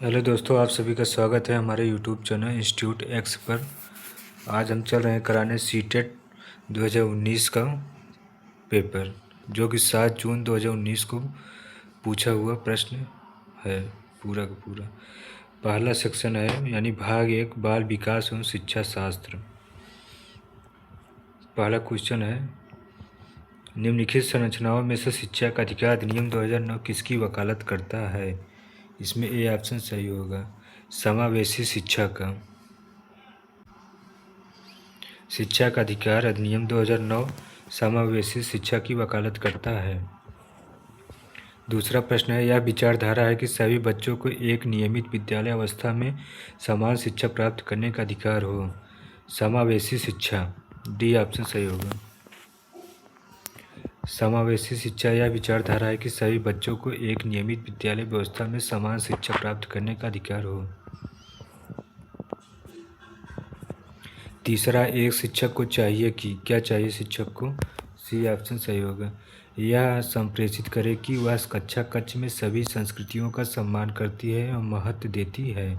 Hello दोस्तों, आप सभी का स्वागत है हमारे यूट्यूब चैनल इंस्टीट्यूट एक्स पर। आज हम चल रहे हैं कराने सीटेट 2019 का पेपर, जो कि 7 जून 2019 को पूछा हुआ प्रश्न है। पूरा का पूरा पहला सेक्शन है, यानी भाग 1 बाल विकास एवं शिक्षा शास्त्र। पहला क्वेश्चन है, निम्नलिखित संरचनाओं में से शिक्षा का अधिकार अधिनियम 2009 किसकी वकालत करता है? इसमें ए ऑप्शन सही होगा, समावेशी शिक्षा का। शिक्षा का अधिकार अधिनियम 2009 समावेशी शिक्षा की वकालत करता है। दूसरा प्रश्न है, यह विचारधारा है कि सभी बच्चों को एक नियमित विद्यालय अवस्था में समान शिक्षा प्राप्त करने का अधिकार हो। समावेशी शिक्षा, डी ऑप्शन सही होगा। समावेशी शिक्षा यह विचारधारा है कि सभी बच्चों को एक नियमित विद्यालय व्यवस्था में समान शिक्षा प्राप्त करने का अधिकार हो। तीसरा, एक शिक्षक को चाहिए कि क्या चाहिए शिक्षक को? सी ऑप्शन सही होगा, यह संप्रेषित करे कि वह कक्षा कक्ष में सभी संस्कृतियों का सम्मान करती है और महत्व देती है।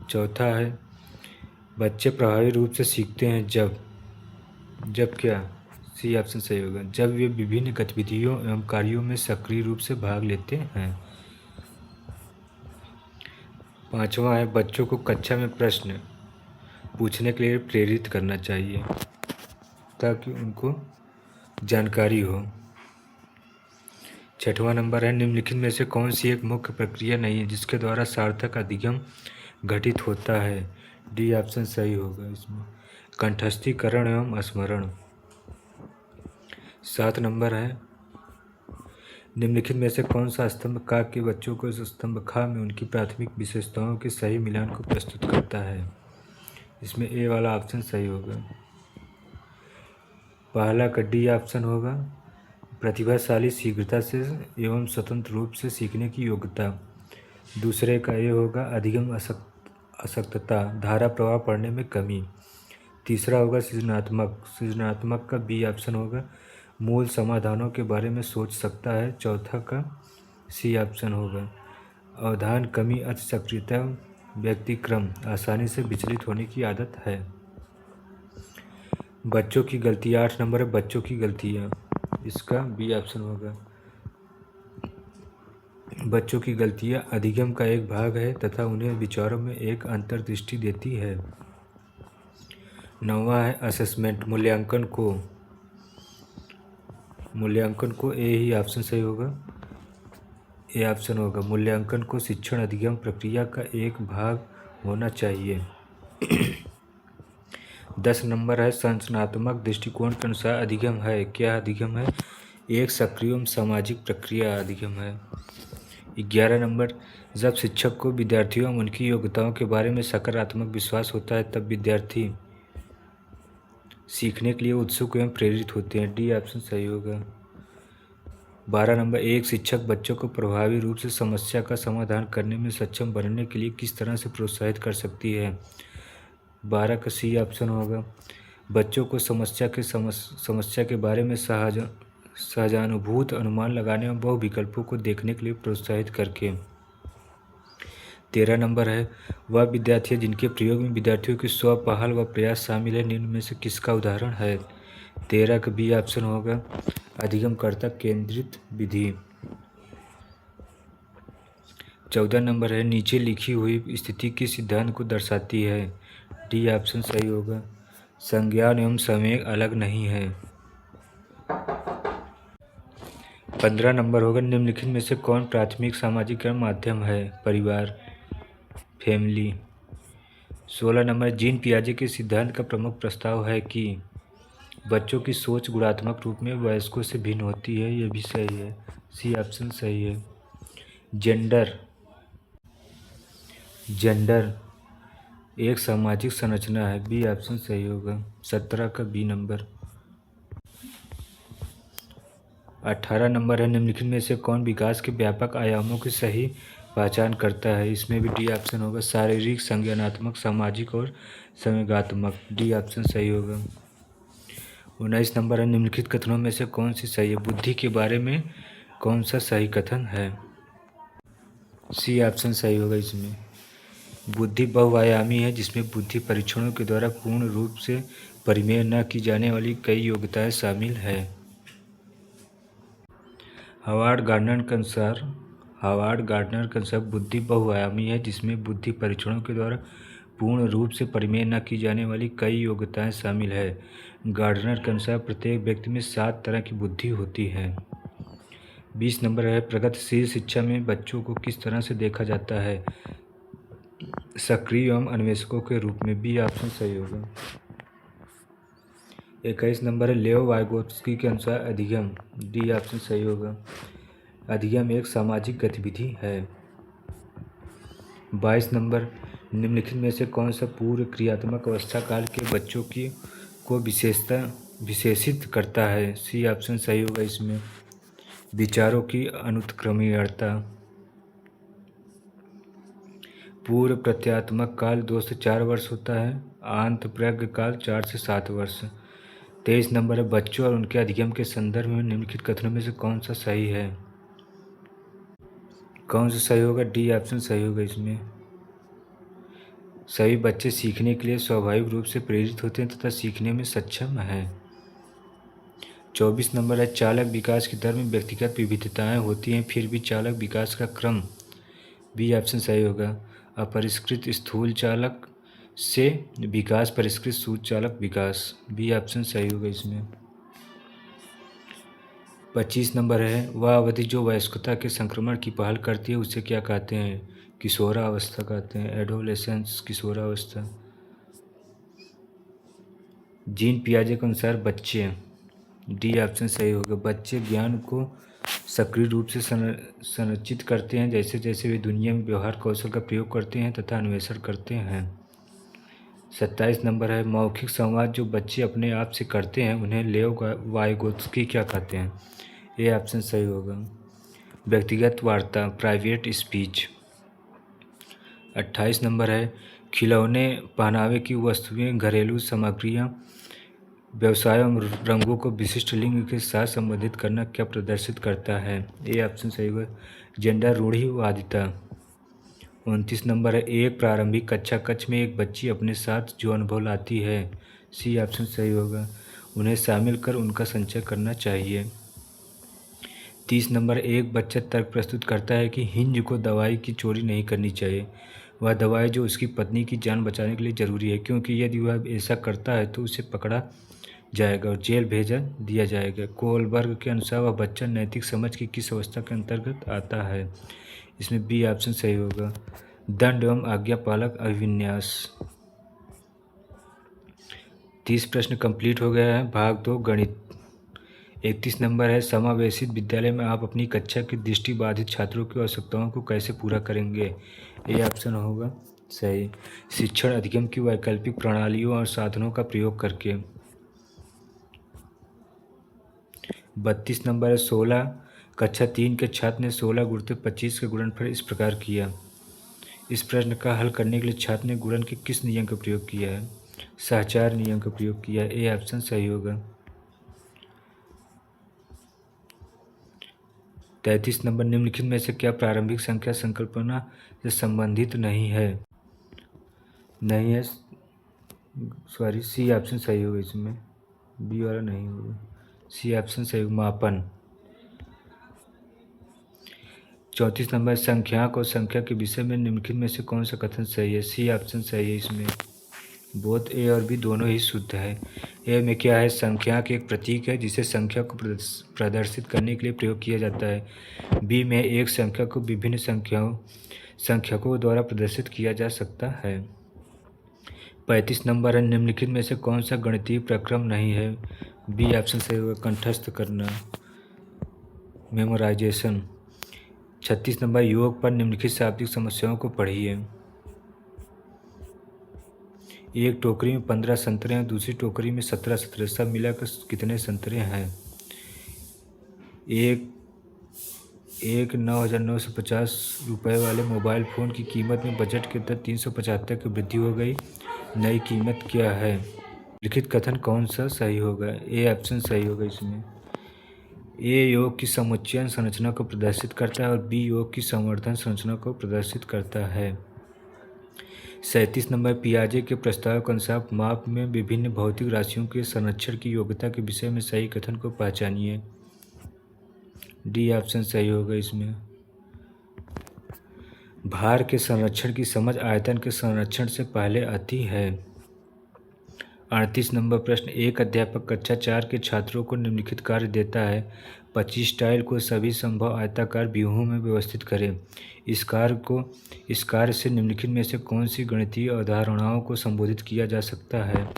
चौथा है, बच्चे प्रभावी रूप से सीखते हैं जब क्या? सी ऑप्शन सही होगा, जब वे विभिन्न गतिविधियों एवं कार्यों में सक्रिय रूप से भाग लेते हैं। पांचवा है, बच्चों को कक्षा में प्रश्न पूछने के लिए प्रेरित करना चाहिए ताकि उनको जानकारी हो। छठवां नंबर है, निम्नलिखित में से कौन सी एक मुख्य प्रक्रिया नहीं है जिसके द्वारा सार्थक अधिगम घटित होता है? डी ऑप्शन सही होगा इसमें, कंठस्थीकरण एवं स्मरण। 7 नंबर है, निम्नलिखित में से कौन सा स्तंभ का के बच्चों को स्तंभ खा में उनकी प्राथमिक विशेषताओं के सही मिलान को प्रस्तुत करता है? इसमें ए वाला ऑप्शन सही होगा। पहला का डी ऑप्शन होगा, प्रतिभाशाली शीघ्रता से एवं स्वतंत्र रूप से सीखने की योग्यता। दूसरे का ये होगा, अधिगम अशक्तता, धारा प्रवाह पढ़ने में कमी। तीसरा होगा सृजनात्मक का बी ऑप्शन होगा, मूल समाधानों के बारे में सोच सकता है। चौथा का सी ऑप्शन होगा, अवधान कमी, अति सक्रियता, व्यक्तिक्रम, आसानी से विचलित होने की आदत है। बच्चों की गलतियाँ, 8 नंबर है, बच्चों की गलतियाँ, इसका बी ऑप्शन होगा। बच्चों की गलतियाँ अधिगम का एक भाग है तथा उन्हें विचारों में एक अंतर्दृष्टि देती है। 9वां है, असेसमेंट, मूल्यांकन को ए ही ऑप्शन सही होगा, ए ऑप्शन होगा, मूल्यांकन को शिक्षण अधिगम प्रक्रिया का एक भाग होना चाहिए। 10 नंबर है, संरचनात्मक दृष्टिकोण के अनुसार अधिगम है, क्या अधिगम है? एक सक्रिय एवं सामाजिक प्रक्रिया अधिगम है। 11 नंबर, जब शिक्षक को विद्यार्थियों एवं उनकी योग्यताओं के बारे में सकारात्मक विश्वास होता है तब विद्यार्थी सीखने के लिए उत्सुक एवं प्रेरित होते हैं। डी ऑप्शन सही होगा। 12 नंबर, एक शिक्षक बच्चों को प्रभावी रूप से समस्या का समाधान करने में सक्षम बनने के लिए किस तरह से प्रोत्साहित कर सकती है? 12 का सी ऑप्शन होगा, बच्चों को समस्या के बारे में सहजानुभूत अनुमान लगाने और बहु विकल्पों को देखने के लिए प्रोत्साहित करके। 13 नंबर है, वह विद्यार्थी जिनके प्रयोग में विद्यार्थियों की स्व पहल व प्रयास शामिल है, निम्न में से किसका उदाहरण है? 13 का बी ऑप्शन होगा, अधिगमकर्ता केंद्रित विधि। 14 नंबर है, नीचे लिखी हुई स्थिति किस सिद्धांत को दर्शाती है? डी ऑप्शन सही होगा, संज्ञान एवं संवेग अलग नहीं है। 15 नंबर होगा, निम्नलिखित में से कौन प्राथमिक सामाजिकरण माध्यम है? परिवार, फैमिली। 16 नंबर, जीन पियाजे के सिद्धांत का प्रमुख प्रस्ताव है कि बच्चों की सोच गुणात्मक रूप में वयस्कों से भिन्न होती है, यह भी सही है, सी ऑप्शन सही है। जेंडर एक सामाजिक संरचना है, बी ऑप्शन सही होगा। 17 का बी नंबर। 18 नंबर है, निम्नलिखित में से कौन विकास के व्यापक आयामों की सही पहचान करता है? इसमें भी डी ऑप्शन होगा, शारीरिक, संज्ञानात्मक, सामाजिक और संवेगात्मक। डी ऑप्शन सही होगा। 19 नंबर है, निम्नलिखित कथनों में से कौन सी सही है? बुद्धि के बारे में कौन सा सही कथन है? सी ऑप्शन सही होगा इसमें। बुद्धि बहुआयामी है जिसमें बुद्धि परीक्षणों के द्वारा पूर्ण रूप से परिमेय न की जाने वाली कई योग्यताएं शामिल है। हावर्ड गार्डनर के अनुसार बुद्धि बहुआयामी है जिसमें बुद्धि परीक्षणों के द्वारा पूर्ण रूप से परिमेय न की जाने वाली कई योग्यताएं शामिल है। गार्डनर के अनुसार प्रत्येक व्यक्ति में 7 तरह की बुद्धि होती है। 20 नंबर है, प्रगतिशील शिक्षा में बच्चों को किस तरह से देखा जाता है? सक्रिय एवं अन्वेषकों के रूप में। बी ऑप्शन सही होगा। 21 नंबर है, लेओ वाइगोत्स्की के अनुसार अधिगम। डी ऑप्शन सही होगा। अधिगम एक सामाजिक गतिविधि है। 22 नंबर, निम्नलिखित में से कौन सा पूर्व क्रियात्मक अवस्था काल के बच्चों की को विशेषित करता है? सी ऑप्शन सही होगा इसमें। विचारों की अनुत्क्रमणीयता। पूर्व प्रत्यात्मक काल 2 से 4 वर्ष होता है। आंत प्रज्ञ काल 4 से 7 वर्ष। 23 नंबर है, बच्चों और उनके अधिगम के संदर्भ में निम्नलिखित कथनों में से कौन सा सही है? कौन सा सही होगा? डी ऑप्शन सही होगा इसमें। सभी बच्चे सीखने के लिए स्वाभाविक रूप से प्रेरित होते हैं तथा सीखने में सक्षम हैं। 24 नंबर है, चालक विकास की दर में व्यक्तिगत विविधताएं होती हैं फिर भी चालक विकास का क्रम। बी ऑप्शन सही होगा। अपरिष्कृत स्थूल चालक से विकास परिष्कृत सूचचालक विकास। बी ऑप्शन सही होगा इसमें। 25 नंबर है, वह अवधि जो वयस्कता के संक्रमण की पहल करती है उसे क्या कहते हैं? किशोरावस्था कहते हैं। एडोलेसेंस, किशोरावस्था। जीन पियाजे के अनुसार बच्चे। डी ऑप्शन सही होगा। बच्चे ज्ञान को सक्रिय रूप से संरचित करते हैं जैसे जैसे वे दुनिया में व्यवहार कौशल का प्रयोग करते हैं तथा अन्वेषण करते हैं। 27 नंबर है, मौखिक संवाद जो बच्चे अपने आप से करते हैं उन्हें लेओ वाइगोत्स्की क्या कहते हैं? ये ऑप्शन सही होगा। व्यक्तिगत वार्ता, प्राइवेट स्पीच। 28 नंबर है, खिलौने, पहनावे की वस्तुएं, घरेलू सामग्रियां, व्यवसाय एवं रंगों को विशिष्ट लिंग के साथ संबंधित करना क्या प्रदर्शित करता है? ये ऑप्शन सही होगा। जेंडर रूढ़िवादिता। 29 नंबर है, एक प्रारंभिक कक्षा कक्ष में एक बच्ची अपने साथ जो अनुभव लाती है। सी ऑप्शन सही होगा। उन्हें शामिल कर उनका संचय करना चाहिए। 30 नंबर, एक बच्चा तर्क प्रस्तुत करता है कि हिंज को दवाई की चोरी नहीं करनी चाहिए। वह दवाई जो उसकी पत्नी की जान बचाने के लिए ज़रूरी है क्योंकि यदि वह ऐसा करता है तो उसे पकड़ा जाएगा और जेल भेजा दिया जाएगा। कोलबर्ग के अनुसार वह बच्चा नैतिक समझ की किस अवस्था के अंतर्गत आता है? इसमें बी ऑप्शन सही होगा। दंड एवं आज्ञा पालक अभिविन्यास। 30 प्रश्न कंप्लीट हो गया है। भाग 2 गणित। 31 नंबर है, समावेशित विद्यालय में आप अपनी कक्षा के दृष्टिबाधित छात्रों की आवश्यकताओं को कैसे पूरा करेंगे? ये ऑप्शन होगा सही। शिक्षण अधिगम की वैकल्पिक प्रणालियों और साधनों का प्रयोग करके। 32 नंबर है, 16 कक्षा 3 के छात्र ने 16 गुणित 25 का गुणनफल इस प्रकार किया। इस प्रश्न का हल करने के लिए छात्र ने गुणन के किस नियम का प्रयोग किया है? सहचार नियम का प्रयोग किया है। ए ऑप्शन सही होगा। 33 नंबर, निम्नलिखित में से क्या प्रारंभिक संख्या संकल्पना से संबंधित नहीं है? सॉरी, सी ऑप्शन सही होगा इसमें। बी वाला नहीं होगा। सी ऑप्शन सही होगा, मापन। 34 नंबर, संख्याक और संख्या के विषय में निम्नलिखित में से कौन सा कथन सही है? सी ऑप्शन सही है इसमें। बोथ ए और बी दोनों ही शुद्ध है। ए में क्या है? संख्याक एक प्रतीक है जिसे संख्या को प्रदर्शित करने के लिए प्रयोग किया जाता है। बी में एक संख्या को विभिन्न संख्यकों द्वारा प्रदर्शित किया जा सकता है। 35 नंबर है, निम्नलिखित में से कौन सा गणितीय प्रक्रम नहीं है? बी ऑप्शन सही होगा, कंठस्थ करना, मेमोराइजेशन। 36 नंबर, योग पर निम्नलिखित शाब्दिक समस्याओं को पढ़िए। एक टोकरी में 15 संतरे हैं, दूसरी टोकरी में 17 संतरे, सब मिलाकर कितने संतरे हैं? एक 9,950 रुपये वाले मोबाइल फ़ोन की कीमत में बजट के तहत 375 की वृद्धि हो गई। नई कीमत क्या है? लिखित कथन कौन सा सही होगा? ए ऑप्शन सही होगा इसमें। ए योग की समुच्चयन संरचना को प्रदर्शित करता है और बी योग की संवर्धन संरचना को प्रदर्शित करता है। 37 नंबर पियाजे के प्रस्ताव के अनुसार माप में विभिन्न भौतिक राशियों के संरक्षण की योग्यता के विषय में सही कथन को पहचानिए। डी ऑप्शन सही होगा इसमें। भार के संरक्षण की समझ आयतन के संरक्षण से पहले आती है। 38 नंबर प्रश्न, एक अध्यापक कक्षा 4 के छात्रों को निम्नलिखित कार्य देता है। 25 टाइल को सभी संभव आयताकार व्यूहों में व्यवस्थित करें। इस कार्य से निम्नलिखित में से कौन सी गणितीय अवधारणाओं को संबोधित किया जा सकता है।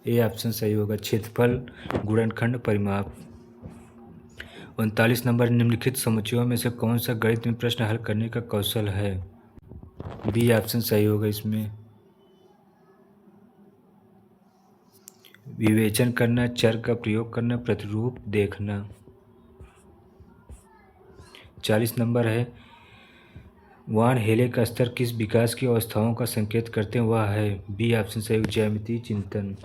ए ऑप्शन सही होगा, क्षेत्रफल, गुणनखंड, परिमाप। 39 नंबर, निम्नलिखित समुच्चयों में से कौन सा गणित में प्रश्न हल करने का कौशल है। बी ऑप्शन सही होगा इसमें। विवेचन करना, चर का प्रयोग करना, प्रतिरूप देखना। 40 नंबर है, वान हेले का स्तर किस विकास की अवस्थाओं का संकेत करते हैं, वह है। बी ऑप्शन सही, ज्यामितीय चिंतन।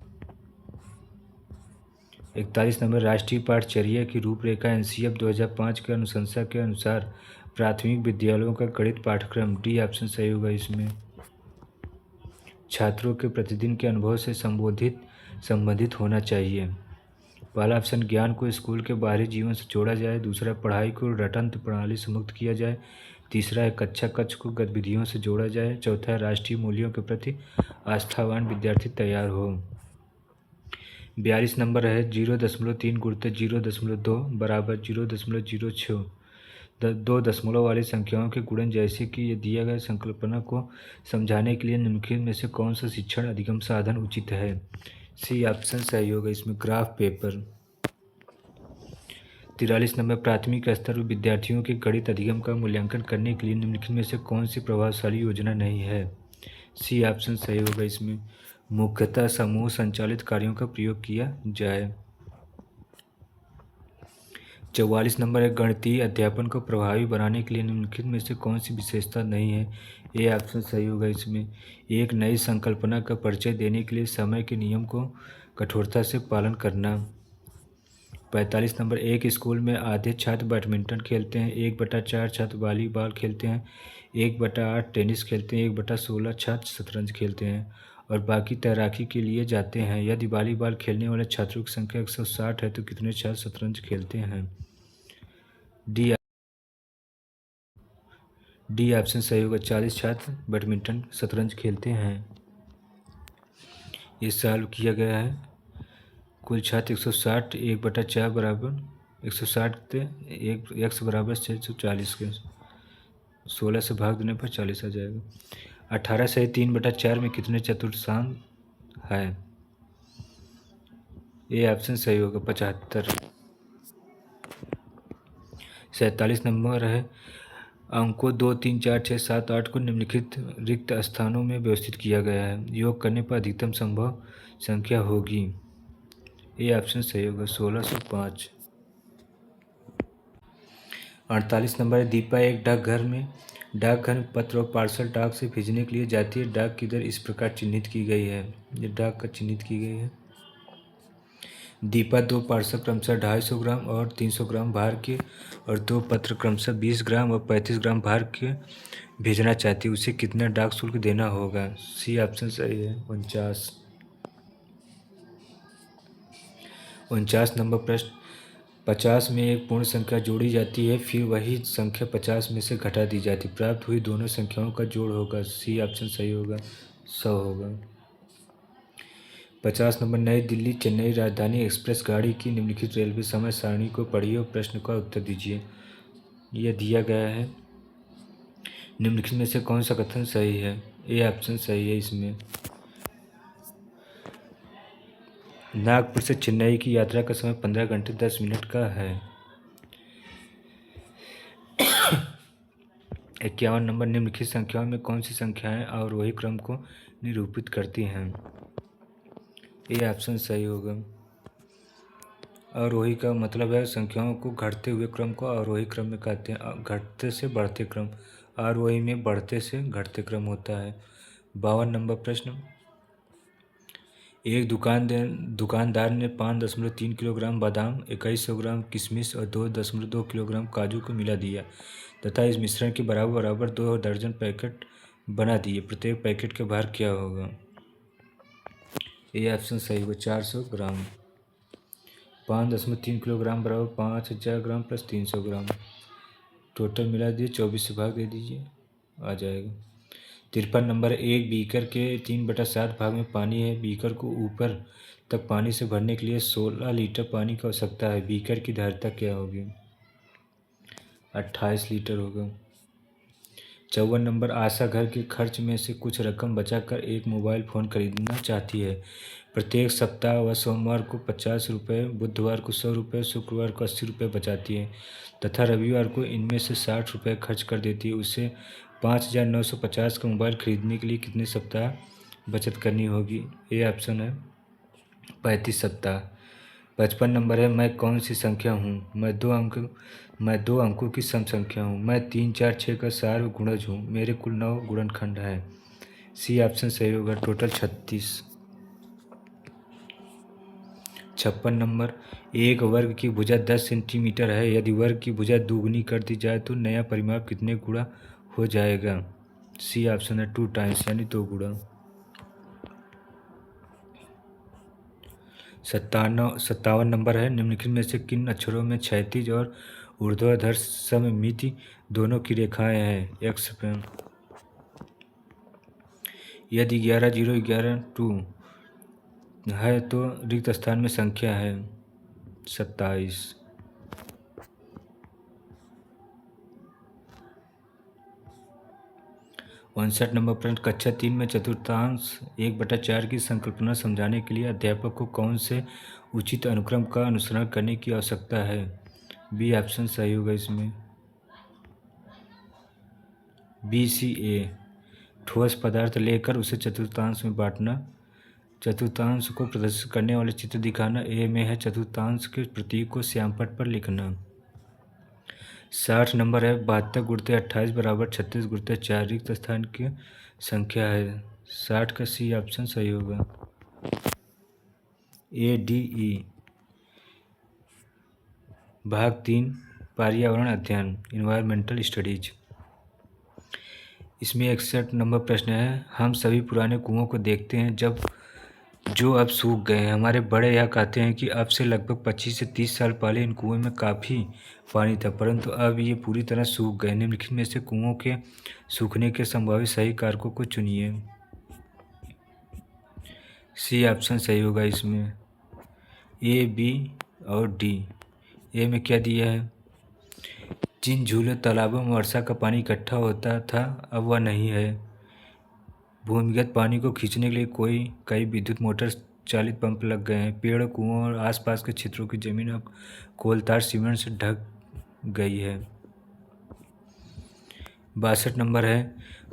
41 नंबर, राष्ट्रीय पाठचर्या की रूपरेखा एनसीएफ 2005 के अनुशंसा के अनुसार प्राथमिक विद्यालयों का गणित पाठ्यक्रम। डी ऑप्शन सही होगा इसमें। छात्रों के प्रतिदिन के अनुभव से संबंधित होना चाहिए। पहला ऑप्शन, ज्ञान को स्कूल के बाहरी जीवन से जोड़ा जाए। दूसरा, पढ़ाई को रटंत प्रणाली से मुक्त किया जाए। तीसरा है, कक्षा कक्ष को गतिविधियों से जोड़ा जाए। चौथा है, राष्ट्रीय मूल्यों के प्रति आस्थावान विद्यार्थी तैयार हो। 42 नंबर है, 0.3 गुणित 0.2 बराबर 0.06 दो दशमलव वाली संख्याओं के गुणन जैसे कि ये दिया गया संकल्पना को समझाने के लिए निम्नलिखित में से कौन सा शिक्षण अधिगम साधन उचित है। सी ऑप्शन सही होगा इसमें, ग्राफ पेपर। 43 नंबर, प्राथमिक स्तर पर विद्यार्थियों के गणित अधिगम का मूल्यांकन करने के लिए निम्नलिखित में से कौन सी प्रभावशाली योजना नहीं है। सी ऑप्शन सही होगा इसमें, मुख्यतः समूह संचालित कार्यों का प्रयोग किया जाए। 44 नंबर है, गणितीय अध्यापन को प्रभावी बनाने के लिए निम्नलिखित में से कौन सी विशेषता नहीं है। ये ऑप्शन सही होगा इसमें, एक नई संकल्पना का परिचय देने के लिए समय के नियम को कठोरता से पालन करना। 45 नंबर, एक स्कूल में आधे छात्र बैडमिंटन खेलते हैं, 1/4 छात्र वॉलीबॉल खेलते हैं, 1/8 टेनिस खेलते हैं, 1/16 छात्र शतरंज खेलते हैं और बाकी तैराकी के लिए जाते हैं। यदि वॉलीबॉल खेलने वाले छात्रों की संख्या 160 है तो कितने छात्र शतरंज खेलते हैं। डी ऑप्शन सही होगा, 40 छात्र बैडमिंटन शतरंज खेलते हैं। ये सॉल्व किया गया है। कुल छात्र 160, 1/4 बराबर 160 थे, एक x बराबर 640 के 16 से भाग देने पर 40 आ जाएगा। 18 से 3/4 में कितने चतुर्थांश है। ये ऑप्शन सही होगा, 75। 47 नंबर है, अंकों 2, 3, 4, 6, 7, 8 को निम्नलिखित रिक्त स्थानों में व्यवस्थित किया गया है। योग करने पर अधिकतम संभव संख्या होगी। ये ऑप्शन सही होगा, 1605। 48 नंबर है, दीपा एक डाकघर में पत्र और पार्सल डाक से भेजने के लिए जाती है। डाक की दर इस प्रकार चिन्हित की गई है। ये डाक का चिन्हित की गई है। दीपा 2 पार्सल क्रमशः 250 ग्राम और 300 ग्राम भार के और 2 पत्र क्रमशः 20 ग्राम और 35 ग्राम भार के भेजना चाहती है। उसे कितना डाक शुल्क देना होगा। सी ऑप्शन सही है, 49। 49 नंबर प्रश्न, 50 में एक पूर्ण संख्या जोड़ी जाती है, फिर वही संख्या 50 में से घटा दी जाती है। प्राप्त हुई दोनों संख्याओं का जोड़ होगा। सी ऑप्शन सही होगा, 100 होगा। 50 नंबर, नई दिल्ली चेन्नई राजधानी एक्सप्रेस गाड़ी की निम्नलिखित रेलवे समय सारणी को पढ़िए और प्रश्न का उत्तर दीजिए। यह दिया गया है, निम्नलिखित में से कौन सा कथन सही है। ए ऑप्शन सही है इसमें। नागपुर से चेन्नई की यात्रा का समय 15 घंटे 10 मिनट का है। 51 नंबर, निम्नलिखित संख्याओं में कौन सी संख्याएं अवरोही क्रम को निरूपित करती हैं। ये ऑप्शन सही होगा। अवरोही का मतलब है संख्याओं को घटते हुए क्रम को अवरोही क्रम में कहते हैं। घटते से बढ़ते क्रम, आरोही में बढ़ते से घटते क्रम होता है। 52 नंबर प्रश्न, एक दुकानदार ने 5.3 किलोग्राम बादाम, 2100 ग्राम किशमिश और 2.2 किलोग्राम काजू को मिला दिया तथा इस मिश्रण के बराबर बराबर 2 दर्जन पैकेट बना दिए। प्रत्येक पैकेट का भार क्या होगा? ये ऑप्शन सही होगा 400 ग्राम। 5.3 किलोग्राम बराबर 5000 ग्राम प्लस 300 ग्राम। टोटल मिला दिए 24 से भाग दे दीजिए, आ जाएगा। 53 नंबर, एक बीकर के 3/7 भाग में पानी है। बीकर को ऊपर तक पानी से भरने के लिए 16 लीटर पानी की आवश्यकता है। बीकर की धारिता क्या होगी? 28 लीटर होगा। 54 नंबर, आशा घर के खर्च में से कुछ रकम बचाकर एक मोबाइल फ़ोन खरीदना चाहती है। प्रत्येक सप्ताह वह सोमवार को 50 रुपये, बुधवार को 100 रुपये, शुक्रवार को 80 रुपये बचाती है तथा रविवार को इनमें से 60 रुपये खर्च कर देती है। उसे 5950 का मोबाइल खरीदने के लिए कितने सप्ताह बचत करनी होगी? ये ऑप्शन है 35 सप्ताह। 55 नंबर है, मैं कौन सी संख्या हूँ? मैं दो अंकों की सम संख्या हूँ। मैं 3, 4, 6 का सार गुणज हूँ। मेरे कुल 9 गुणनखंड हैं। सी ऑप्शन सही होगा, टोटल 36। 56 नंबर, एक वर्ग की भुजा 10 सेंटीमीटर है। यदि वर्ग की भुजा दोगुनी कर दी जाए तो नया परिमाप कितने गुणा हो जाएगा? सी ऑप्शन है 2 टाइम्स, यानी 2 गुणा। 57 नंबर है, निम्नलिखित में से किन अक्षरों में क्षैतिज और ऊर्ध्वाधर सममिति दोनों की रेखाएं हैं? एक्स पे यदि 11 0 11 2 है तो रिक्त स्थान में संख्या है 27। 59 नंबर प्रश्न, कक्षा 3 में चतुर्थांश 1/4 की संकल्पना समझाने के लिए अध्यापक को कौन से उचित अनुक्रम का अनुसरण करने की आवश्यकता है? बी ऑप्शन सही होगा इसमें, BCA। ठोस पदार्थ लेकर उसे चतुर्थांश में बांटना। चतुर्थांश को प्रदर्शित करने वाले चित्र दिखाना। ए में है चतुर्थांश के प्रतीक को श्यामपट्ट पर लिखना। 60 नंबर है, 72 गुणित 28 बराबर 36 गुणित 4 रिक्त स्थान की संख्या है। 60 का सी ऑप्शन सही होगा, ADE। भाग 3, पर्यावरण अध्ययन, इन्वायरमेंटल स्टडीज। इसमें 61 नंबर प्रश्न है, हम सभी पुराने कुओं को देखते हैं जो अब सूख गए हैं। हमारे बड़े यह कहते हैं कि अब से लगभग 25 से 30 साल पहले इन कुओं में काफ़ी पानी था, परंतु अब ये पूरी तरह सूख गए। निम्नलिखित में से कुओं के सूखने के संभावित सही कारकों को चुनिए। सी ऑप्शन सही होगा इसमें, A, B और D। ए में क्या दिया है? जिन झूले तालाबों में वर्षा का पानी इकट्ठा होता था अब वह नहीं है। भूमिगत पानी को खींचने के लिए कई विद्युत मोटर चालित पंप लग गए हैं। पेड़, कुओं और आसपास के क्षेत्रों की जमीन अब कोलतार सीमेंट से ढक गई है। 62 नंबर है,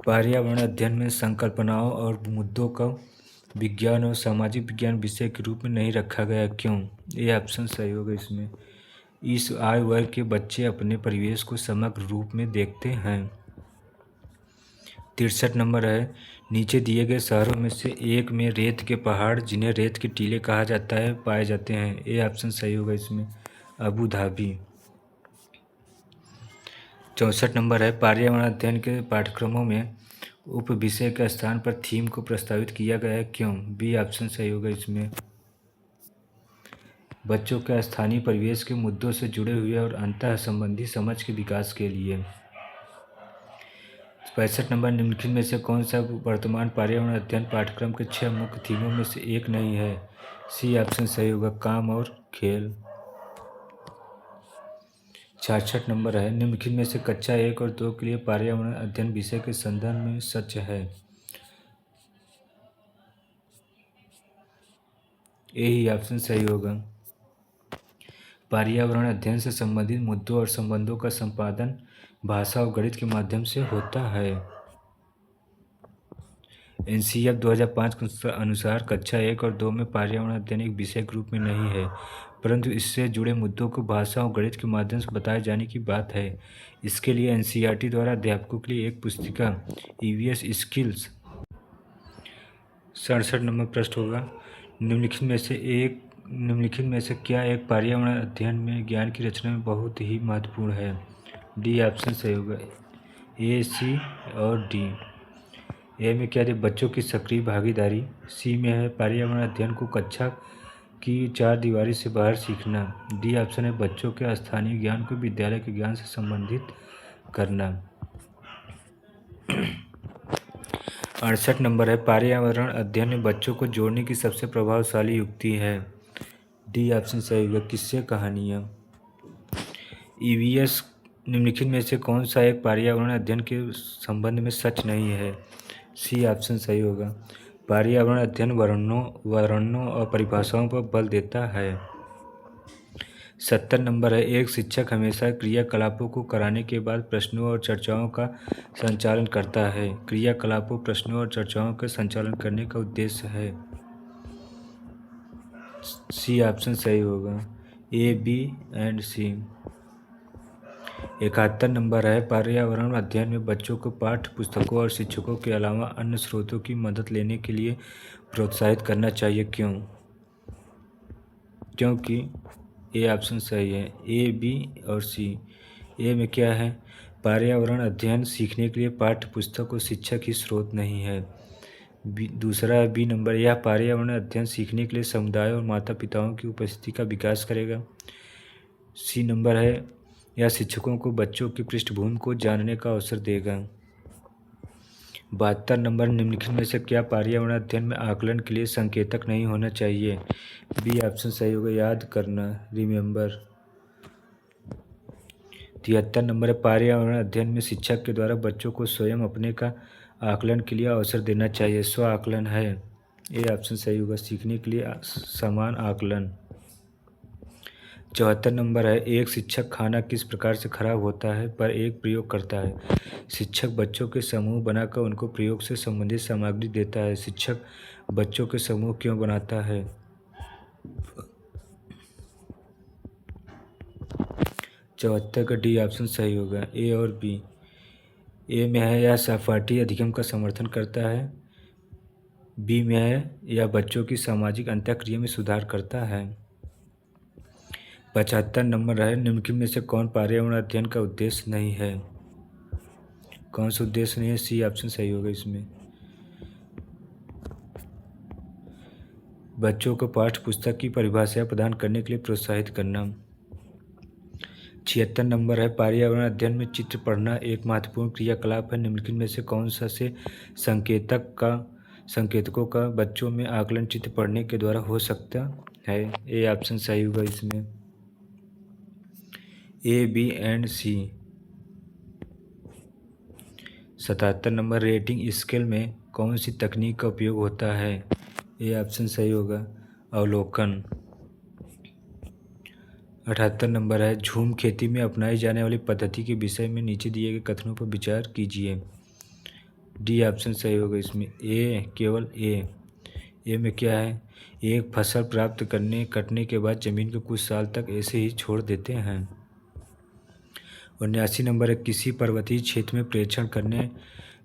पर्यावरण अध्ययन में संकल्पनाओं और मुद्दों का विज्ञान और सामाजिक विज्ञान विषय के रूप में नहीं रखा गया, क्यों? ये ऑप्शन सही होगा इसमें, इस आयु वर्ग के बच्चे अपने परिवेश को समग्र रूप में देखते हैं। 63 नंबर है, नीचे दिए गए शहरों में से एक में रेत के पहाड़, जिन्हें रेत के टीले कहा जाता है, पाए जाते हैं। ये ऑप्शन सही होगा इसमें, अबू धाबी। 64 नंबर है, पर्यावरण अध्ययन के पाठ्यक्रमों में उप विषय के स्थान पर थीम को प्रस्तावित किया गया है, क्यों? बी ऑप्शन सही होगा इसमें, बच्चों के स्थानीय परिवेश के मुद्दों से जुड़े हुए और अंतः संबंधी समझ के विकास के लिए। 65 नंबर, निम्नलिखित में से कौन सा वर्तमान पर्यावरण अध्ययन पाठ्यक्रम के 6 मुख्य थीमों में से एक नहीं है? सी ऑप्शन सही होगा, काम और खेल। 66 नंबर है, निम्नलिखित में से कक्षा 1 और 2 के लिए पर्यावरण अध्ययन विषय के संदर्भ में सच है? यही ऑप्शन सही होगा, पर्यावरण अध्ययन से संबंधित मुद्दों और संबंधों का संपादन भाषा और गणित के माध्यम से होता है। NCF 2005 के अनुसार कक्षा 1 और 2 में पर्यावरण अध्ययन एक विषय के रूप में नहीं है, परंतु इससे जुड़े मुद्दों को भाषा और गणित के माध्यम से बताए जाने की बात है। इसके लिए NCERT द्वारा अध्यापकों के लिए एक पुस्तिका EVS स्किल्स। 67 नंबर प्रश्न होगा, निम्नलिखित में से क्या एक पर्यावरण अध्ययन में ज्ञान की रचना में बहुत ही महत्वपूर्ण है? डी ऑप्शन सही होगा, ए, सी और डी। ए में क्या है? बच्चों की सक्रिय भागीदारी। सी में है पर्यावरण अध्ययन को कक्षा की चार दीवारी से बाहर सीखना। डी ऑप्शन है बच्चों के स्थानीय ज्ञान को विद्यालय के ज्ञान से संबंधित करना। 68 नंबर है पर्यावरण अध्ययन में बच्चों को जोड़ने की सबसे प्रभावशाली युक्ति है। डी ऑप्शन सही होगा, किस्से कहानियाँ। ईवीएस निम्नलिखित में से कौन सा एक पर्यावरण अध्ययन के संबंध में सच नहीं है? सी ऑप्शन सही होगा, पर्यावरण अध्ययन वर्णनों और परिभाषाओं पर बल देता है। 70 नंबर है एक शिक्षक हमेशा क्रियाकलापों को कराने के बाद प्रश्नों और चर्चाओं का संचालन करता है। क्रियाकलापों, प्रश्नों और चर्चाओं का संचालन करने का उद्देश्य है। सी ऑप्शन सही होगा, ए, बी एंड सी। 71 नंबर है पर्यावरण अध्ययन में बच्चों को पाठ्य पुस्तकों और शिक्षकों के अलावा अन्य स्रोतों की मदद लेने के लिए प्रोत्साहित करना चाहिए, क्यों? क्योंकि ए ऑप्शन सही है, ए, बी और सी। ए में क्या है? पर्यावरण अध्ययन सीखने के लिए पाठ्य पुस्तक और शिक्षक ही स्रोत नहीं है। दूसरा है बी नंबर, यह पर्यावरण अध्ययन सीखने के लिए समुदाय और माता पिताओं की उपस्थिति का विकास करेगा। सी नंबर है, यह शिक्षकों को बच्चों की पृष्ठभूमि को जानने का अवसर देगा। 72 नंबर, निम्नलिखित में से क्या पर्यावरण अध्ययन में आकलन के लिए संकेतक नहीं होना चाहिए? बी ऑप्शन सही होगा, याद करना, रिमेंबर। 73 नंबर है पर्यावरण अध्ययन में शिक्षक के द्वारा बच्चों को स्वयं अपने का आकलन के लिए अवसर देना चाहिए। स्व आकलन है, ए ऑप्शन सही होगा, सीखने के लिए समान आकलन। 74 नंबर है एक शिक्षक खाना किस प्रकार से खराब होता है पर एक प्रयोग करता है? शिक्षक बच्चों के समूह बनाकर उनको प्रयोग से संबंधित सामग्री देता है। शिक्षक बच्चों के समूह क्यों बनाता है? 74 का डी ऑप्शन सही होगा, ए और बी। ए में है यह सहपाठी अधिगम का समर्थन करता है। बी में है यह बच्चों की सामाजिक अंतःक्रिया में सुधार करता है। 75 नंबर है निम्नलिखित में से कौन पर्यावरण अध्ययन का उद्देश्य नहीं है? कौन सा उद्देश्य नहीं है? सी ऑप्शन सही होगा इसमें। बच्चों को पाठ्य पुस्तक की परिभाषा प्रदान करने के लिए प्रोत्साहित करना। 76 नंबर है पर्यावरण अध्ययन में चित्र पढ़ना एक महत्वपूर्ण क्रियाकलाप है। निम्नलिखित में से कौन सा से संकेतकों का बच्चों में आकलन चित्र पढ़ने के द्वारा हो सकता है? ए ऑप्शन सही होगा इसमें, ए, बी एंड सी। 77 नंबर रेटिंग स्केल में कौन सी तकनीक का उपयोग होता है? ए ऑप्शन सही होगा, अवलोकन। 78 नंबर है झूम खेती में अपनाई जाने वाली पद्धति के विषय में नीचे दिए गए कथनों पर विचार कीजिए। डी ऑप्शन सही होगा इसमें, ए, केवल ए। ए में क्या है? एक फसल प्राप्त कटने के बाद जमीन को कुछ साल तक ऐसे ही छोड़ देते हैं। 79 नंबर है किसी पर्वतीय क्षेत्र में प्रेक्षण करने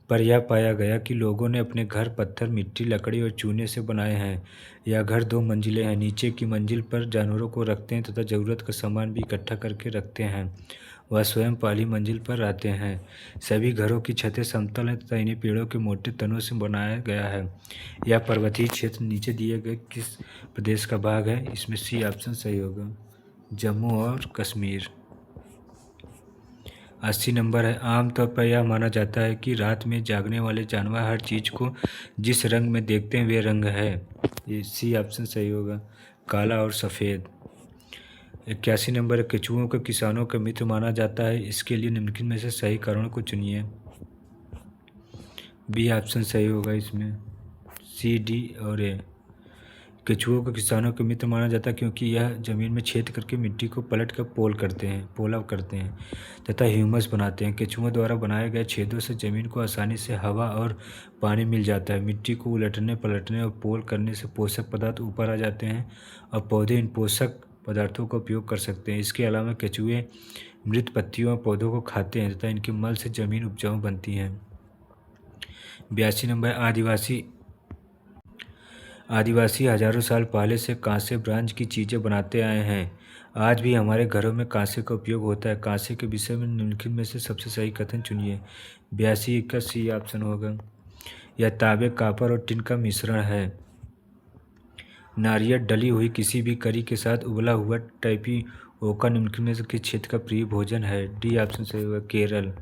पर यह पाया गया कि लोगों ने अपने घर पत्थर, मिट्टी, लकड़ी और चूने से बनाए हैं। यह घर 2 मंजिलें हैं। नीचे की मंजिल पर जानवरों को रखते हैं तथा ज़रूरत का सामान भी इकट्ठा करके रखते हैं। वह स्वयं पहली मंजिल पर रहते हैं। सभी घरों की छतें समतल हैं तथा इन्हें पेड़ों के मोटे तनों से बनाया गया है। यह पर्वतीय क्षेत्र नीचे दिए गए किस प्रदेश का भाग है? इसमें सी ऑप्शन सही होगा, जम्मू और कश्मीर। 80 नंबर है आमतौर पर यह माना जाता है कि रात में जागने वाले जानवर हर चीज़ को जिस रंग में देखते हैं वे रंग है। ये सी ऑप्शन सही होगा, काला और सफ़ेद। 81 नंबर है केचुओं को किसानों का मित्र माना जाता है। इसके लिए निम्नलिखित में से सही कारणों को चुनिए। बी ऑप्शन सही होगा इसमें, सी, डी और ए। केचुओं को किसानों के मित्र माना जाता है क्योंकि यह जमीन में छेद करके मिट्टी को पलट कर पोला करते हैं तथा ह्यूमस बनाते हैं। केचुओं द्वारा बनाए गए छेदों से जमीन को आसानी से हवा और पानी मिल जाता है। मिट्टी को उलटने, पलटने और पोल करने से पोषक पदार्थ ऊपर आ जाते हैं और पौधे इन पोषक पदार्थों का उपयोग कर सकते हैं। इसके अलावा केचुए मृत पत्तियों और पौधों को खाते हैं तथा इनके मल से जमीन उपजाऊ बनती है। 82 नंबर आदिवासी हजारों साल पहले से कांसे ब्रांज की चीज़ें बनाते आए हैं। आज भी हमारे घरों में कांसे का उपयोग होता है। कांसे के विषय में निम्नलिखित में से सबसे सही कथन चुनिए। 82 का सी ऑप्शन होगा। यह तांबे, कॉपर और टिन का मिश्रण है। नारियल डली हुई किसी भी करी के साथ उबला हुआ टैपियोका निम्नलिखित में से किस क्षेत्र का प्रिय भोजन है? डी ऑप्शन सही होगा, केरल।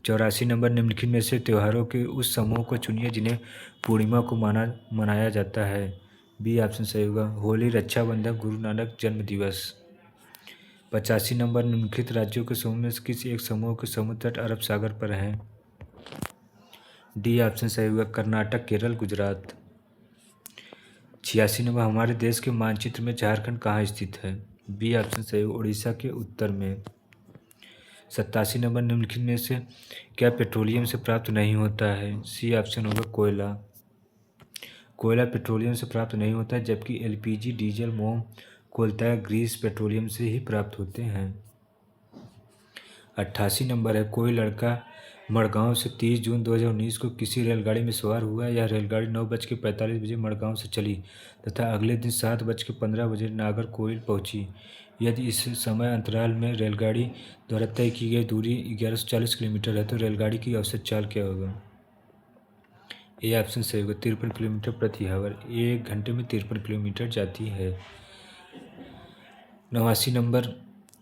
84 नंबर, निम्नलिखित में से त्योहारों के उस समूह को चुनिए जिन्हें पूर्णिमा को मनाया जाता है। बी ऑप्शन सही होगा, होली, रक्षाबंधन, गुरु नानक जन्म दिवस। 85 नंबर, निम्नलिखित राज्यों के समूह में से किसी एक समूह के समुद्र तट अरब सागर पर हैं? डी ऑप्शन सही होगा, कर्नाटक, केरल, गुजरात। 86 नंबर, हमारे देश के मानचित्र में झारखंड कहाँ स्थित है? बी ऑप्शन सही होगा, उड़ीसा के उत्तर में। 87 नंबर, निम्नलिखित में से क्या पेट्रोलियम से प्राप्त नहीं होता है? सी ऑप्शन होगा, कोयला। कोयला पेट्रोलियम से प्राप्त नहीं होता है, जबकि एलपीजी, डीजल, मोम, कोयला, ग्रीस पेट्रोलियम से ही प्राप्त होते हैं। 88 नंबर है, कोई लड़का मड़गांव से 30 जून 2019 को किसी रेलगाड़ी में सवार हुआ। यह रेलगाड़ी 9:45 मड़गांव से चली तथा अगले दिन 7:15 नागरकोइल पहुंची। यदि इस समय अंतराल में रेलगाड़ी द्वारा तय की गई दूरी 1140 किलोमीटर है तो रेलगाड़ी की औसत चाल क्या होगा? ए ऑप्शन सही होगा, 53 किलोमीटर प्रति आवर। 1 घंटे में 53 किलोमीटर जाती है। 89 नंबर,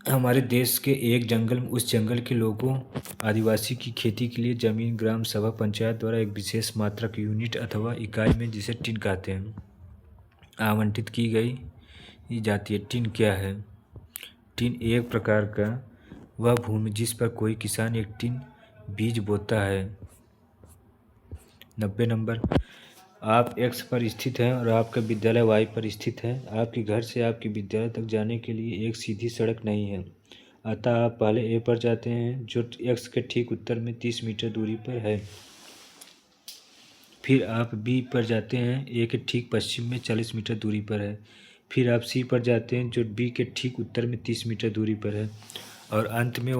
हमारे देश के एक जंगल में उस जंगल के लोगों आदिवासी की खेती के लिए जमीन ग्राम सभा पंचायत द्वारा एक विशेष मात्रक यूनिट अथवा इकाई में, जिसे टिन कहते हैं, आवंटित की गई जाती है। टिन क्या है? टिन एक प्रकार का वह भूमि जिस पर कोई किसान एक टिन बीज बोता है। 90 नंबर, आप एक्स पर स्थित हैं और आपका विद्यालय वाई पर स्थित है। आपके घर से आपके विद्यालय तक जाने के लिए एक सीधी सड़क नहीं है, अतः आप पहले ए पर जाते हैं जो एक्स के ठीक उत्तर में 30 मीटर दूरी पर है। फिर आप बी पर जाते हैं, ए के ठीक पश्चिम में 40 मीटर दूरी पर है। फिर आप सी पर जाते हैं जो बी के ठीक उत्तर में 30 मीटर दूरी पर है। और अंत में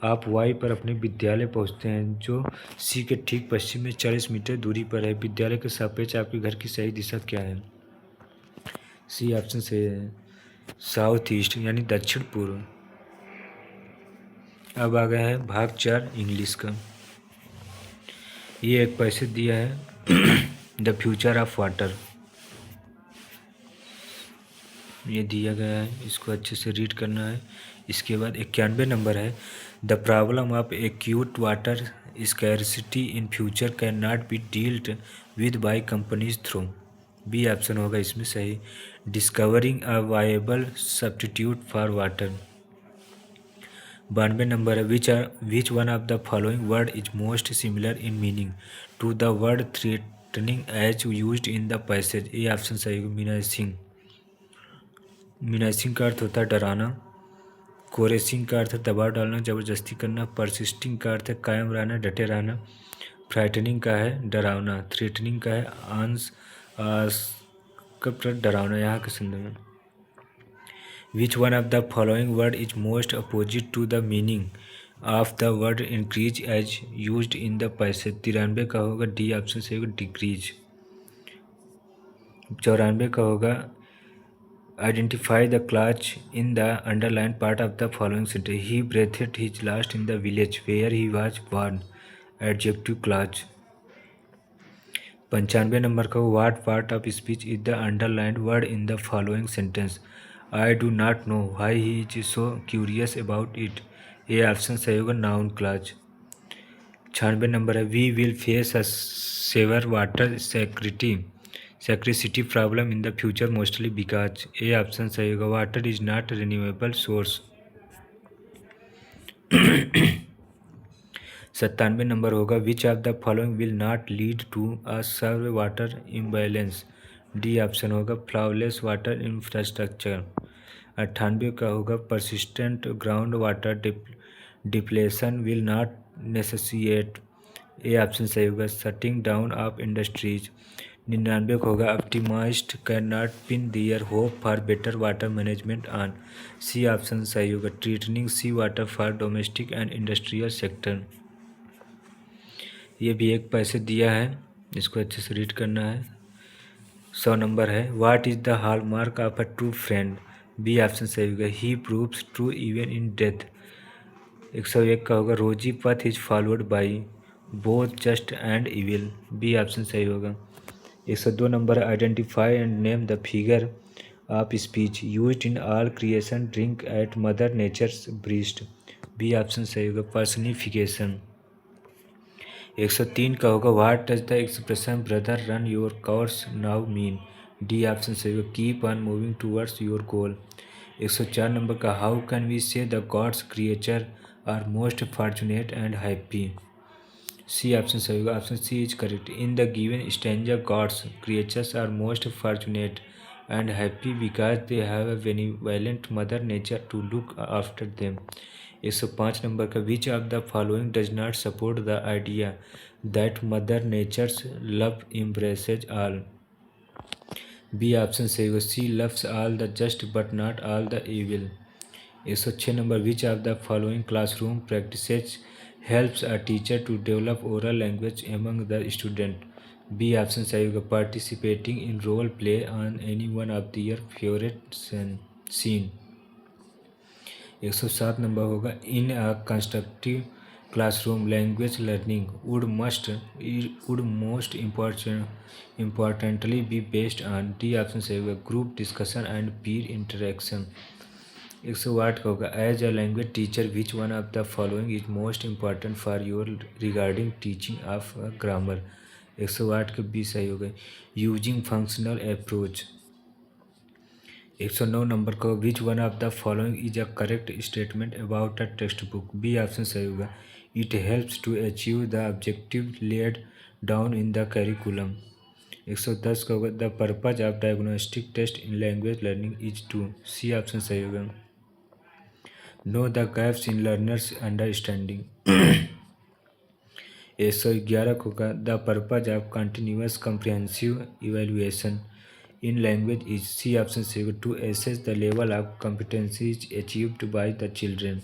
आप वाई पर अपने विद्यालय पहुंचते हैं जो सी के ठीक पश्चिम में 40 मीटर दूरी पर है। विद्यालय के सापेक्ष आपके घर की सही दिशा क्या है? सी ऑप्शन सही है, साउथ ईस्ट यानी दक्षिण पूर्व। अब आ गया है भाग 4 इंग्लिश का। ये एक पैसे दिया है द फ्यूचर ऑफ वाटर, ये दिया गया है, इसको अच्छे से रीड करना है। इसके बाद 91 नंबर है, the problem of acute water scarcity in future can not be dealt with by companies through. B option होगा इसमें सही, discovering a viable substitute for water. 92 number है, which one of the following word is most similar in meaning to the word threatening as used in the passage. A option सही होगा, मीनासिंग। मीनासिंग का अर्थ होता है डराना। कोरेसिंग का अर्थ है दबाव डालना, जबरदस्ती करना। परसिस्टिंग का अर्थ है कायम रहना, डटे रहना। फ्राइटनिंग का है डरावना। थ्रेटनिंग का है आंस का डरावना यहाँ के संदर्भ में। Which one of the following word is most opposite to the meaning of the word increase as used in the passage. 93 का होगा, डी ऑप्शन से होगा, डिक्रीज। 94 का होगा, identify the clause in the underlined part of the following sentence. He breathed his last in the village where he was born. Adjective clause. 95 number का, what part of speech is the underlined word in the following sentence. I do not know why he is so curious about it. ये option सही होगा, noun clause. 96 number है, we will face a severe water scarcity problem in the future mostly because. A option सही होगा, water is not renewable source. 97 number होगा, which of the following will not lead to a severe water imbalance. D option होगा, flawless water infrastructure. 98 का होगा, persistent ground water depletion will not necessitate. A option सही होगा, shutting down of industries. 99 का होगा, optimist can not pin their hope for better water management on. C option सही होगा, treating sea water for domestic and industrial sector. ये भी एक पैसे दिया है, इसको अच्छे से रीड करना है। 100 नंबर है, what is the hallmark of a true friend? B option सही होगा, he proves true even in death. 101 का होगा, rosy path is followed by both just and evil. B option सही होगा। 102 number, identify and name the figure of speech used in all creation drink at mother nature's breast. B option सही होगा, personification. 103 का होगा, what does the expression brother run your course now mean? D option सही होगा, keep on moving towards your goal. 104 number का, how can we say the God's creature are most fortunate and happy? C option सही होगा, option C is correct. In the given stanza God's creatures are most fortunate and happy because they have a benevolent mother nature to look after them. 105 number का, which of the following does not support the idea that mother nature's love impresses all? B option सही होगा, she loves all the just but not all the evil. 106 number, which of the following classroom practices helps a teacher to develop oral language among the student? B option सही होगा, participating in role play on any one of their favourite scene. 107 number होगा, in a constructive classroom language learning would most importantly be based on? D option सही होगा, group discussion and peer interaction. 108 का होगा, as a language teacher which one of the following is most important for your regarding teaching of grammar? 108 का B सही होगा, using functional approach. 109 number का, which one of the following is a correct statement about a text book? B option सही होगा, it helps to achieve the objective laid down in the curriculum. 110 का होगा, the purpose of diagnostic test in language learning is to? C option सही होगा, no the gaps in learners understanding. 111 को होगा, the purpose of continuous comprehensive evaluation in language is? C option से होगा, to assess the level of competencies achieved by the children.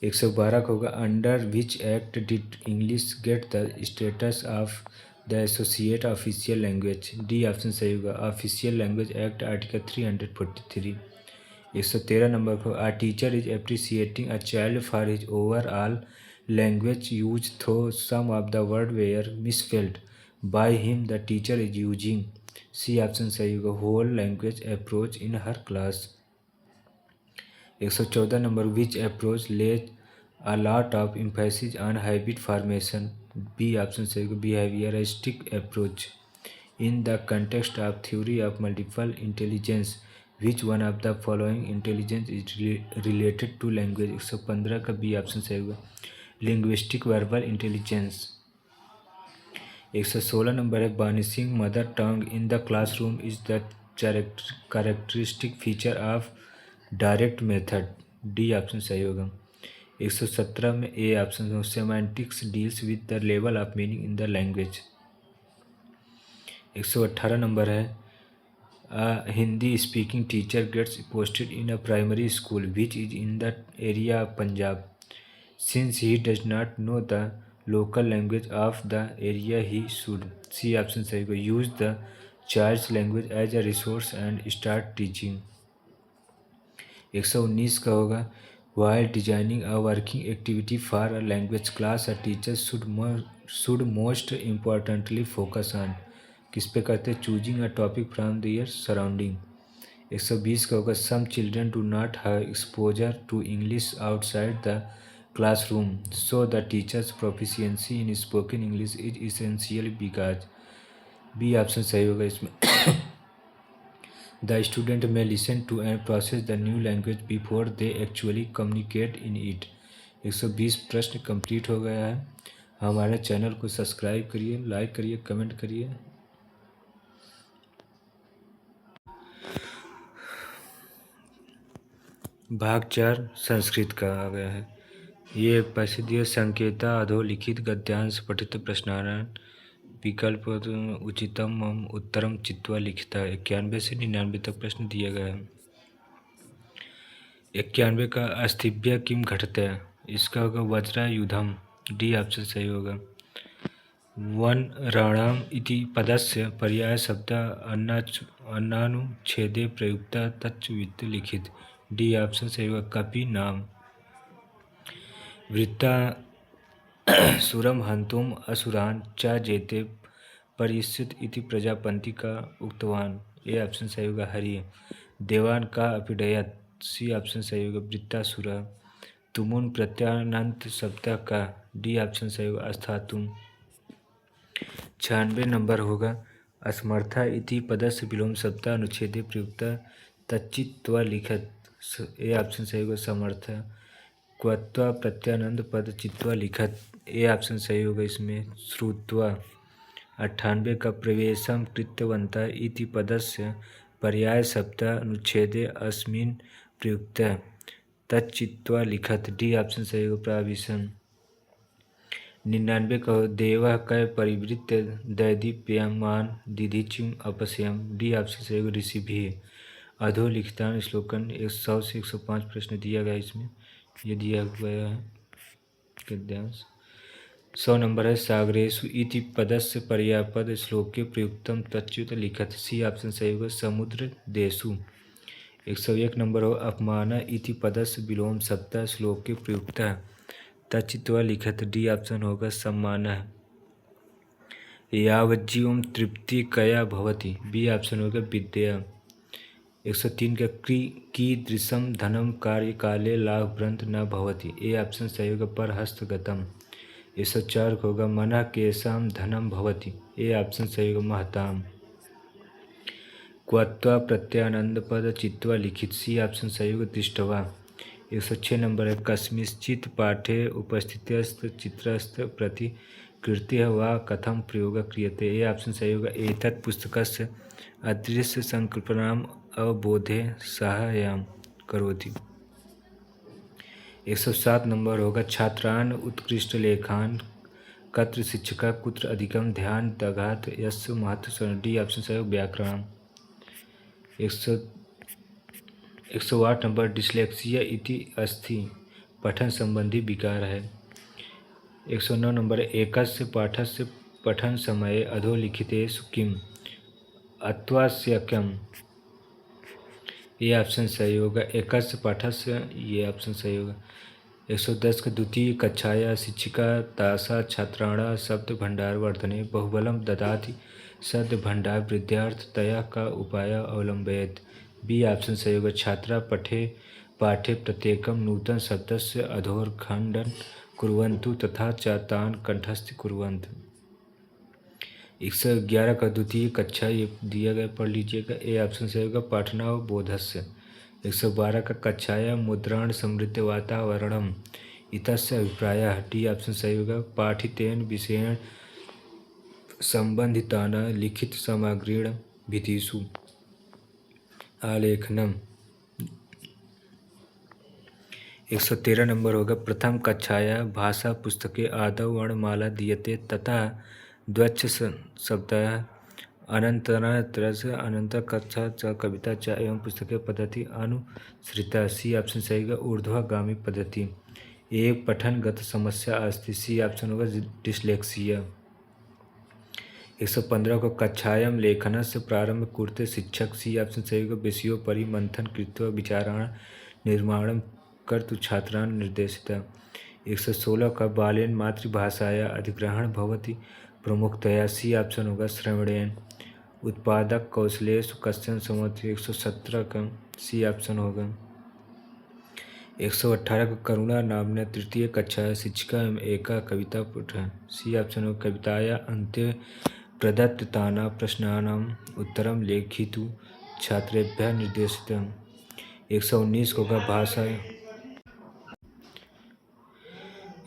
112 का होगा, under which act did English get the status of the associate official language? D option सही होगा, official language act article 343। 113 number को, a teacher is appreciating a child for his overall language use through some of the word were misspelled by him the teacher is using? C option सही होगा, whole language approach in her class. 114 number, which approach lays a lot of emphasis on habit formation? B option सही होगा, behaviouristic approach. In the context of theory of multiple intelligence which one of the following intelligence is related to language? 115 का B option सही होगा, linguistic verbal intelligence. 116 number है, banishing mother tongue in the classroom is the characteristic feature of direct method? D option सही होगा। 117 में A option, semantics deals with the level of meaning in the language. 118 number है, Hindi speaking teacher gets posted in a primary school which is in the area of Punjab? Since he does not know the local language of the area he should? C option सही होगा, use the child's language as a resource and start teaching. 119 का होगा, while designing a working activity for a language class a teacher should most importantly focus on? किस पे करते हैं, choosing a topic from their surrounding. 120 का होगा, some children do not have exposure to English outside the classroom so the teacher's proficiency in spoken English is essential because? B option सही होगा इसमें, the student में listen to and process the new language before they actually communicate in it. 120 प्रश्न complete हो गया है। हमारे channel को सब्सक्राइब करिए, लाइक करिए, कमेंट करिए। भाग 4 संस्कृत का आ गया है। ये प्रसिद्ध संकेता अधोलिखित गद्यांश पठित प्रश्नारण विकल्प उचितम उत्तरम चित्वा लिखिता। 91 से 99 तक प्रश्न दिया गया है। 91 का, अस्थिभ्य किम घटते? इसका होगा वज्रायुधम। डी ऑप्शन सही होगा। वनराणाम् इति पदस्य पर्यायशब्दः अन्नानुच्छेदे प्रयुक्तः तच्च वित्त लिखित। डी ऑप्शन सही होगा। कपि नाम वृत्तासुरं हन्तुम् असुरान् च जेते परिष्यत इति प्रजापति का उक्तवान। ए ऑप्शन सही होगा। हरि देवान का अपीडयत। सी ऑप्शन सही होगा। वृत्तासुर तुमुन प्रत्यानंत सप्ताह का। डी ऑप्शन सही होगा। अस्थातुम 96 नंबर होगा। असमर्था इति पदस्य विलोम सप्ताह अनुच्छेदे प्रयुक्त तच्चित्वा लिखत। ए ऑप्शन सही होगा। समर्थ क्वत्वा प्रत्यानंद पद चित्वा लिखत। ए ऑप्शन सही होगा इसमें। श्रुत्वा 98 का प्रवेशम कृतवन्तः इति पदस्य पर्याय सप्ताह अनुच्छेदे अस्मिन् प्रयुक्त तच्चित्वा लिखत। डी ऑप्शन सही होगा। प्राविशम 99 का देवः कै परिवृत्य दैदीप्यमान दिधिचिम अपश्यम। डी ऑप्शन सही होगा। ऋषिभिः अधोलिखितान श्लोकन 100 से 105 प्रश्न दिया गया इसमें। ये दिया गया है गद्यांश। 100 नंबर है। सागरेषु इति पदस्य पर्यायपद श्लोके प्रयुक्तम तच्युत लिखत। सी ऑप्शन सही होगा। समुद्र देशु। 101 नंबर हो। अपमान इति पदस्य विलोम सप्ताह श्लोके प्रयुक्तः तच्चित्वा लिखत। डी ऑप्शन होगा। सम्मान। यावज्जीवं तृप्ति कया भवति। बी ऑप्शन होगा। विद्या। 103 का कीदृशं धनम कार्य काले लाभभ्रंत न भवति। ए ऑप्शन सही होगा। पर हस्तगतम। 104 का होगा। मनः केषां धनम भवति। ए ऑप्शन सही होगा। महताम। क्वत्वा प्रत्यानंद पद चित्वा लिखित। सी ऑप्शन सही होगा। दृष्टवा। 106 नंबर है। कस्मिंश्चित् पाठे उपस्थितस्य चित्रस्य प्रतिकृतिः वा कथं प्रयोगः क्रियते। ए ऑप्शन सही होगा। एतत् पुस्तकस्य अदृश्य संकल्पनाम् अवबोधे साहाय्यं करोति। 107 नंबर होगा। छात्रान् उत्कृष्टलेखान् कत्र शिक्षकः कुत्र अधिकं ध्यान दधात यस्य महत्त्वं। डी ऑप्शन सही होगा। व्याकरणम्। 108 नंबर। डिस्लेक्सिया इति अस्थि पठन संबंधी विकार है। 109 नंबर। एकस्य पाठस्य पठन समये अधोलिखितेषु किम् अत्यावश्यकम्। ये ऑप्शन सही होगा। एकस्य पाठस्य। ये ऑप्शन सही होगा। 110 का द्वितीय कक्षाया शिक्षिका तासा छात्राणां शब्द भंडार वर्धने बहुबलं ददाति शब्द भंडार वृद्ध्यर्थतया का उपाय अवलंबयेत्। बी ऑप्शन सही होगा। छात्रा पाठे प्रत्येकं नूतन शब्दस्य अधोर्खण्डनं कुर्वन्तु तथा च तान् कंठस्थ कुर्वन्तु। 111 का द्वितीय कक्षा ये दिया गया, पढ़ लीजिएगा। ए ऑप्शन सही होगा। पाठनावबोधस्य। 112 का कक्षाया मुद्राण समृद्ध वातावरणम इतस्य अभिप्रायः। डी ऑप्शन सही होगा। पाठितेन विषयेण संबंधितानां लिखित सामग्रीण भित्तिषु आलेखनम। 113 नंबर होगा। प्रथम कक्षाया भाषा पुस्तके आदौ वर्णमाला दीयते तथा द्वच्छ शब्दः अनंतरस्य अनंतर कक्षा च कविता च एवं पुस्तके पद्धति अनुसृता। सी ऑप्शन सही होगा। ऊर्ध्वगामी पद्धति। एक पठनगत समस्या अस्ति। सी ऑप्शन होगा। डिस्लेक्सिया। 115 को कक्षायां लेखनस्य प्रारंभ कुरुते शिक्षक। सी ऑप्शन सही होगा। विषयोपरि मंथन कृत्वा विचाराणां निर्माणं कर्तुं छात्रान् निर्देशितः। 116 का बालेन मातृभाषाया अधिग्रहण भवति प्रमुखतया। सी ऑप्शन होगा। श्रवणेन। उत्पादक कौशलेषु कश्चन समर्थ्य। 117 का सी ऑप्शन होगा। 118 का करुणा नाम्ना तृतीय कक्षा शिक्षिका एवं एका कविता पठः। सी ऑप्शन होगा। कविताया अन्ते प्रदत्तानां प्रश्नानाम् उत्तरं लेखितुं छात्रेभ्यः निर्देशितम्। 119 को भाषा।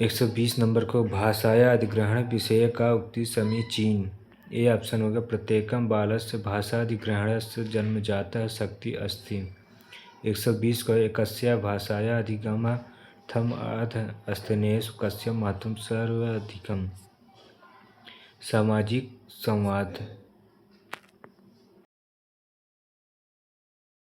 120 नंबर को भाषाया अधिग्रहण विषय का उक्ति समीचीन। ए ऑप्शन होगा। प्रत्येकं बालस्य भाषाधिग्रहणस्य जन्मजातः शक्ति अस्ति। 120 को एकस्या भाषाया अधिगमार्थम् अध्ययनेषु कस्य महत्त्वं सर्वाधिकम्। सामाजिक संवाद।